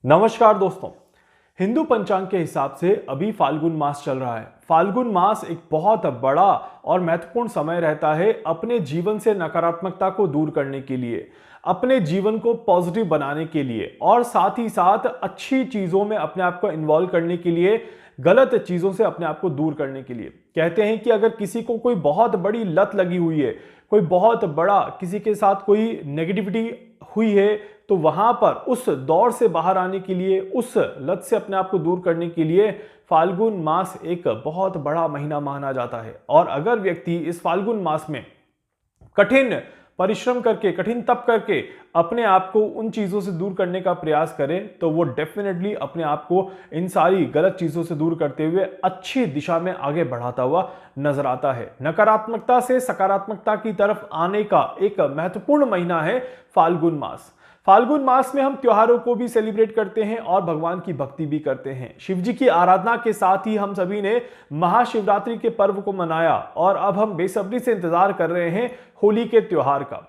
नमस्कार दोस्तों। हिंदू पंचांग के हिसाब से अभी फाल्गुन मास चल रहा है। फाल्गुन मास एक बहुत बड़ा और महत्वपूर्ण समय रहता है अपने जीवन से नकारात्मकता को दूर करने के लिए, अपने जीवन को पॉजिटिव बनाने के लिए और साथ ही साथ अच्छी चीजों में अपने आप को इन्वॉल्व करने के लिए, गलत चीजों से अपने आप को दूर करने के लिए। कहते हैं कि अगर किसी को कोई बहुत बड़ी लत लगी हुई है, कोई बहुत बड़ा किसी के साथ कोई नेगेटिविटी हुई है, तो वहां पर उस दौर से बाहर आने के लिए, उस लत से अपने आप को दूर करने के लिए फाल्गुन मास एक बहुत बड़ा महीना माना जाता है। और अगर व्यक्ति इस फाल्गुन मास में कठिन परिश्रम करके, कठिन तप करके अपने आप को उन चीजों से दूर करने का प्रयास करे, तो वो डेफिनेटली अपने आप को इन सारी गलत चीजों से दूर करते हुए अच्छी दिशा में आगे बढ़ाता हुआ नजर आता है। नकारात्मकता से सकारात्मकता की तरफ आने का एक महत्वपूर्ण महीना है फाल्गुन मास। फाल्गुन मास में हम त्योहारों को भी सेलिब्रेट करते हैं और भगवान की भक्ति भी करते हैं। शिव जी की आराधना के साथ ही हम सभी ने महाशिवरात्रि के पर्व को मनाया और अब हम बेसब्री से इंतजार कर रहे हैं होली के त्योहार का।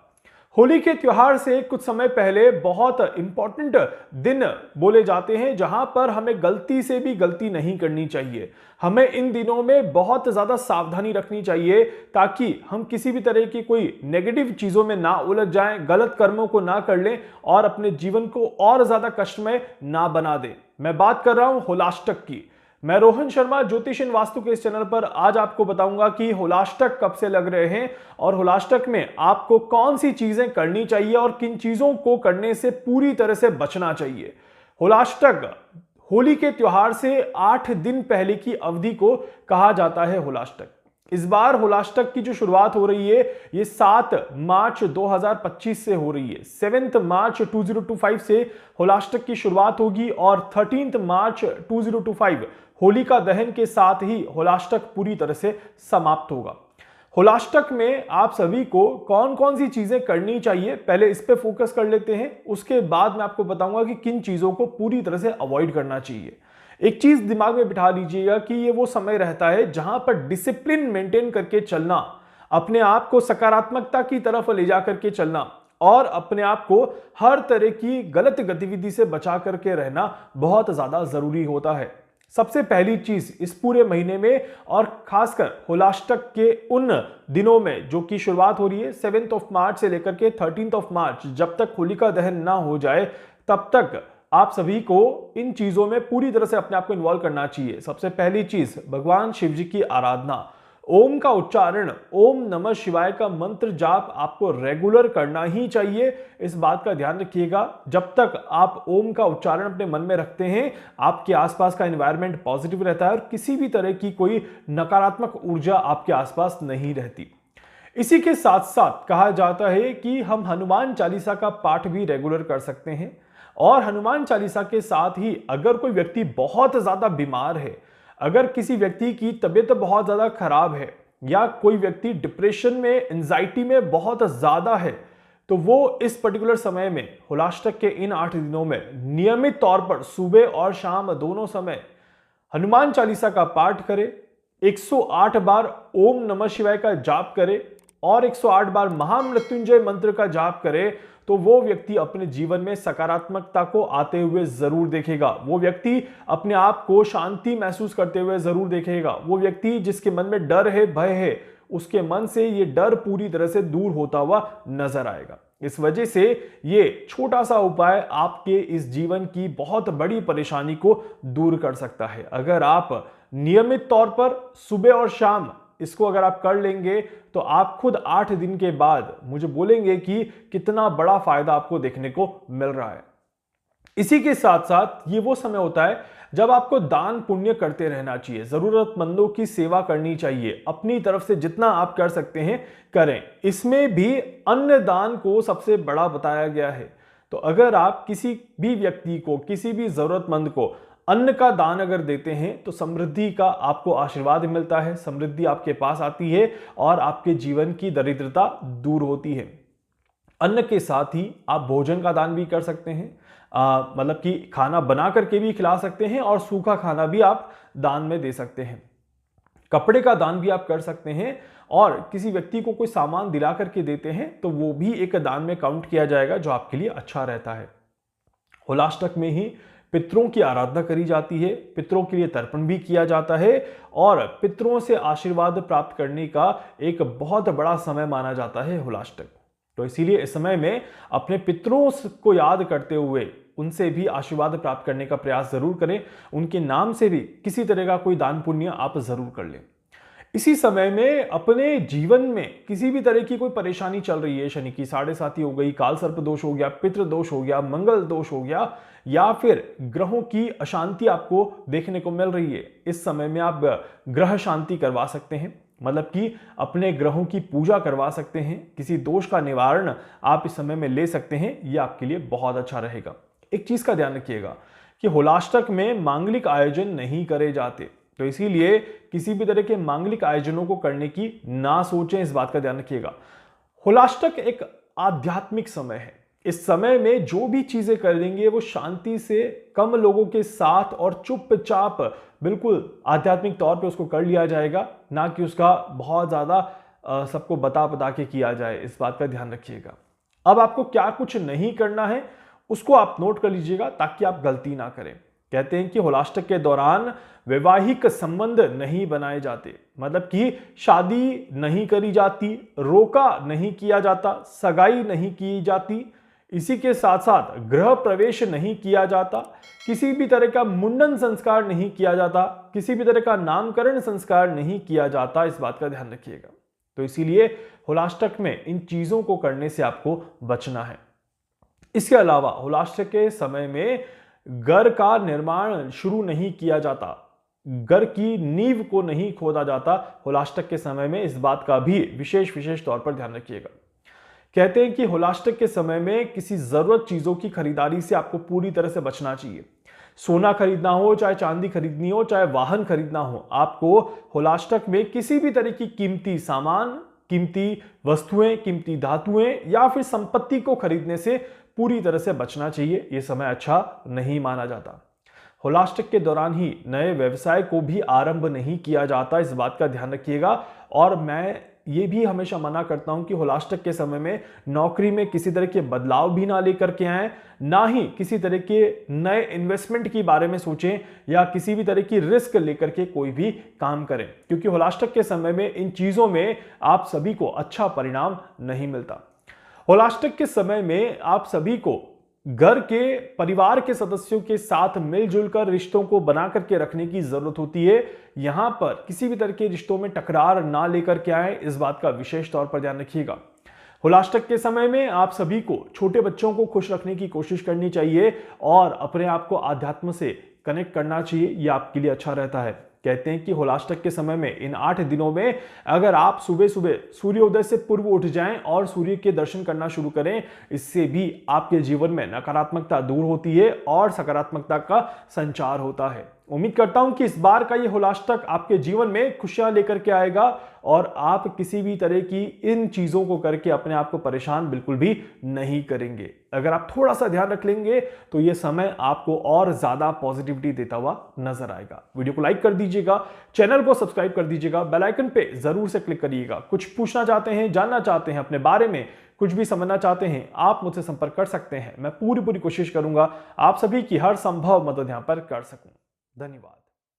होली के त्योहार से कुछ समय पहले बहुत इंपॉर्टेंट दिन बोले जाते हैं जहां पर हमें गलती से भी गलती नहीं करनी चाहिए। हमें इन दिनों में बहुत ज्यादा सावधानी रखनी चाहिए ताकि हम किसी भी तरह की कोई नेगेटिव चीजों में ना उलझ जाएं, गलत कर्मों को ना कर लें और अपने जीवन को और ज्यादा कष्टमय ना बना दें। मैं बात कर रहा हूं होलाष्टक की। मैं रोहन शर्मा ज्योतिष एंड वास्तु के इस चैनल पर आज आपको बताऊंगा कि होलाष्टक कब से लग रहे हैं और होलाष्टक में आपको कौन सी चीजें करनी चाहिए और किन चीजों को करने से पूरी तरह से बचना चाहिए। होलाष्टक होली के त्योहार से 8 दिन पहले की अवधि को कहा जाता है होलाष्टक। इस बार होलाष्टक की जो शुरुआत हो रही है ये 7 मार्च 2025 से हो रही है। 7 मार्च 2025 से होलाष्टक की शुरुआत होगी और 13 मार्च 2025 होलिका दहन के साथ ही होलाष्टक पूरी तरह से समाप्त होगा। होलाष्टक में आप सभी को कौन कौन सी चीजें करनी चाहिए, पहले इस पे फोकस कर लेते हैं। उसके बाद मैं आपको बताऊंगा कि किन चीजों को पूरी तरह से अवॉइड करना चाहिए। एक चीज दिमाग में बिठा लीजिएगा कि ये वो समय रहता है जहां पर डिसिप्लिन मेंटेन करके चलना, अपने आप को सकारात्मकता की तरफ ले जा करके चलना और अपने आप को हर तरह की गलत गतिविधि से बचा करके रहना बहुत ज्यादा जरूरी होता है। सबसे पहली चीज इस पूरे महीने में और खासकर होलाष्टक के उन दिनों में जो कि शुरुआत हो रही है 7 मार्च से लेकर के 13 मार्च, जब तक होलिका दहन ना हो जाए तब तक आप सभी को इन चीजों में पूरी तरह से अपने आप को इन्वॉल्व करना चाहिए। सबसे पहली चीज भगवान शिव जी की आराधना, ओम का उच्चारण, ओम नमः शिवाय का मंत्र जाप आपको रेगुलर करना ही चाहिए। इस बात का ध्यान रखिएगा, जब तक आप ओम का उच्चारण अपने मन में रखते हैं आपके आसपास का एनवायरनमेंट पॉजिटिव रहता है और किसी भी तरह की कोई नकारात्मक ऊर्जा आपके आसपास नहीं रहती। इसी के साथ साथ कहा जाता है कि हम हनुमान चालीसा का पाठ भी रेगुलर कर सकते हैं और हनुमान चालीसा के साथ ही अगर कोई व्यक्ति बहुत ज्यादा बीमार है, अगर किसी व्यक्ति की तबीयत बहुत ज्यादा खराब है या कोई व्यक्ति डिप्रेशन में, एंजाइटी में बहुत ज्यादा है, तो वो इस पर्टिकुलर समय में होलाष्टक के इन 8 दिनों में नियमित तौर पर सुबह और शाम दोनों समय हनुमान चालीसा का पाठ करे, 108 बार ओम नमः शिवाय का जाप करे और 108 बार महामृत्युंजय मंत्र का जाप करे, तो वो व्यक्ति अपने जीवन में सकारात्मकता को आते हुए जरूर देखेगा। वो व्यक्ति अपने आप को शांति महसूस करते हुए जरूर देखेगा। वो व्यक्ति जिसके मन में डर है, भय है, उसके मन से ये डर पूरी तरह से दूर होता हुआ नजर आएगा। इस वजह से ये छोटा सा उपाय आपके इस जीवन की बहुत बड़ी परेशानी को दूर कर सकता है। अगर आप नियमित तौर पर सुबह और शाम इसको अगर आप कर लेंगे तो आप खुद 8 दिन के बाद मुझे बोलेंगे कि कितना बड़ा फायदा आपको देखने को मिल रहा है। इसी के साथ साथ ये वो समय होता है जब आपको दान पुण्य करते रहना चाहिए, जरूरतमंदों की सेवा करनी चाहिए, अपनी तरफ से जितना आप कर सकते हैं करें। इसमें भी अन्न दान को सबसे बड़ा बताया गया है। तो अगर आप किसी भी व्यक्ति को, किसी भी जरूरतमंद को अन्न का दान अगर देते हैं तो समृद्धि का आपको आशीर्वाद मिलता है, समृद्धि आपके पास आती है और आपके जीवन की दरिद्रता दूर होती है। अन्न के साथ ही आप भोजन का दान भी कर सकते हैं, मतलब कि खाना बना करके भी खिला सकते हैं और सूखा खाना भी आप दान में दे सकते हैं। कपड़े का दान भी आप कर सकते हैं और किसी व्यक्ति को कोई सामान दिला करके देते हैं तो वो भी एक दान में काउंट किया जाएगा, जो आपके लिए अच्छा रहता है। होलाष्टक में ही पितरों की आराधना करी जाती है, पितरों के लिए तर्पण भी किया जाता है और पितरों से आशीर्वाद प्राप्त करने का एक बहुत बड़ा समय माना जाता है होलाष्टक। तो इसीलिए इस समय में अपने पितरों को याद करते हुए उनसे भी आशीर्वाद प्राप्त करने का प्रयास जरूर करें। उनके नाम से भी किसी तरह का कोई दान पुण्य आप जरूर कर लें। इसी समय में अपने जीवन में किसी भी तरह की कोई परेशानी चल रही है, शनि की साढ़े साती हो गई, काल सर्प दोष हो गया, पितृ दोष हो गया, मंगल दोष हो गया, या फिर ग्रहों की अशांति आपको देखने को मिल रही है, इस समय में आप ग्रह शांति करवा सकते हैं। मतलब कि अपने ग्रहों की पूजा करवा सकते हैं, किसी दोष का निवारण आप इस समय में ले सकते हैं। यह आपके लिए बहुत अच्छा रहेगा। एक चीज का ध्यान रखिएगा कि होलाष्टक में मांगलिक आयोजन नहीं करे जाते, तो इसीलिए किसी भी तरह के मांगलिक आयोजनों को करने की ना सोचें, इस बात का ध्यान रखिएगा। होलाष्टक एक आध्यात्मिक समय है। इस समय में जो भी चीजें करेंगे वो शांति से, कम लोगों के साथ और चुपचाप बिल्कुल आध्यात्मिक तौर पे उसको कर लिया जाएगा, ना कि उसका बहुत ज्यादा सबको बता के किया जाए। इस बात का ध्यान रखिएगा। अब आपको क्या कुछ नहीं करना है उसको आप नोट कर लीजिएगा ताकि आप गलती ना करें। कहते हैं कि होलाष्टक के दौरान वैवाहिक संबंध नहीं बनाए जाते, मतलब कि शादी नहीं करी जाती, रोका नहीं किया जाता, सगाई नहीं की जाती। इसी के साथ साथ गृह प्रवेश नहीं किया जाता, किसी भी तरह का मुंडन संस्कार नहीं किया जाता, किसी भी तरह का नामकरण संस्कार नहीं किया जाता। इस बात का ध्यान रखिएगा। तो इसीलिए होलाष्टक में इन चीजों को करने से आपको बचना है। इसके अलावा होलाष्टक के समय में घर का निर्माण शुरू नहीं किया जाता, घर की नींव को नहीं खोदा जाता होलाष्टक के समय में। इस बात का भी विशेष तौर पर ध्यान रखिएगा। कहते हैं कि होलाष्टक के समय में किसी जरूरत चीजों की खरीदारी से आपको पूरी तरह से बचना चाहिए। सोना खरीदना हो, चाहे चांदी खरीदनी हो, चाहे वाहन खरीदना हो, आपको होलाष्टक में किसी भी तरह की कीमती सामान, कीमती वस्तुएं, कीमती धातुएं या फिर संपत्ति को खरीदने से पूरी तरह से बचना चाहिए। यह समय अच्छा नहीं माना जाता। होलाष्टक के दौरान ही नए व्यवसाय को भी आरंभ नहीं किया जाता, इस बात का ध्यान रखिएगा। और मैं ये भी हमेशा मना करता हूं कि होलाष्टक के समय में नौकरी में किसी तरह के बदलाव भी ना लेकर के आए, ना ही किसी तरह के नए इन्वेस्टमेंट के बारे में सोचें या किसी भी तरह की रिस्क लेकर के कोई भी काम करें, क्योंकि होलाष्टक के समय में इन चीजों में आप सभी को अच्छा परिणाम नहीं मिलता। होलाष्टक के समय में आप सभी को घर के परिवार के सदस्यों के साथ मिलजुल कर रिश्तों को बना करके रखने की जरूरत होती है। यहां पर किसी भी तरह के रिश्तों में टकरार ना लेकर के आए, इस बात का विशेष तौर पर ध्यान रखिएगा। होलाष्टक के समय में आप सभी को छोटे बच्चों को खुश रखने की कोशिश करनी चाहिए और अपने आप को आध्यात्म से कनेक्ट करना चाहिए। यह आपके लिए अच्छा रहता है। कहते हैं कि होलाष्टक के समय में इन 8 दिनों में अगर आप सुबह सुबह सूर्योदय से पूर्व उठ जाएं और सूर्य के दर्शन करना शुरू करें, इससे भी आपके जीवन में नकारात्मकता दूर होती है और सकारात्मकता का संचार होता है। उम्मीद करता हूं कि इस बार का ये होलाष्टक आपके जीवन में खुशियां लेकर के आएगा और आप किसी भी तरह की इन चीजों को करके अपने आप को परेशान बिल्कुल भी नहीं करेंगे। अगर आप थोड़ा सा ध्यान रख लेंगे तो ये समय आपको और ज्यादा पॉजिटिविटी देता हुआ नजर आएगा। वीडियो को लाइक कर दीजिएगा, चैनल को सब्सक्राइब कर दीजिएगा, बेल आइकन पे जरूर से क्लिक करिएगा। कुछ पूछना चाहते हैं, जानना चाहते हैं, अपने बारे में कुछ भी समझना चाहते हैं, आप मुझसे संपर्क कर सकते हैं। मैं पूरी कोशिश करूंगा आप सभी की हर संभव मदद यहां पर कर सकूं। धन्यवाद।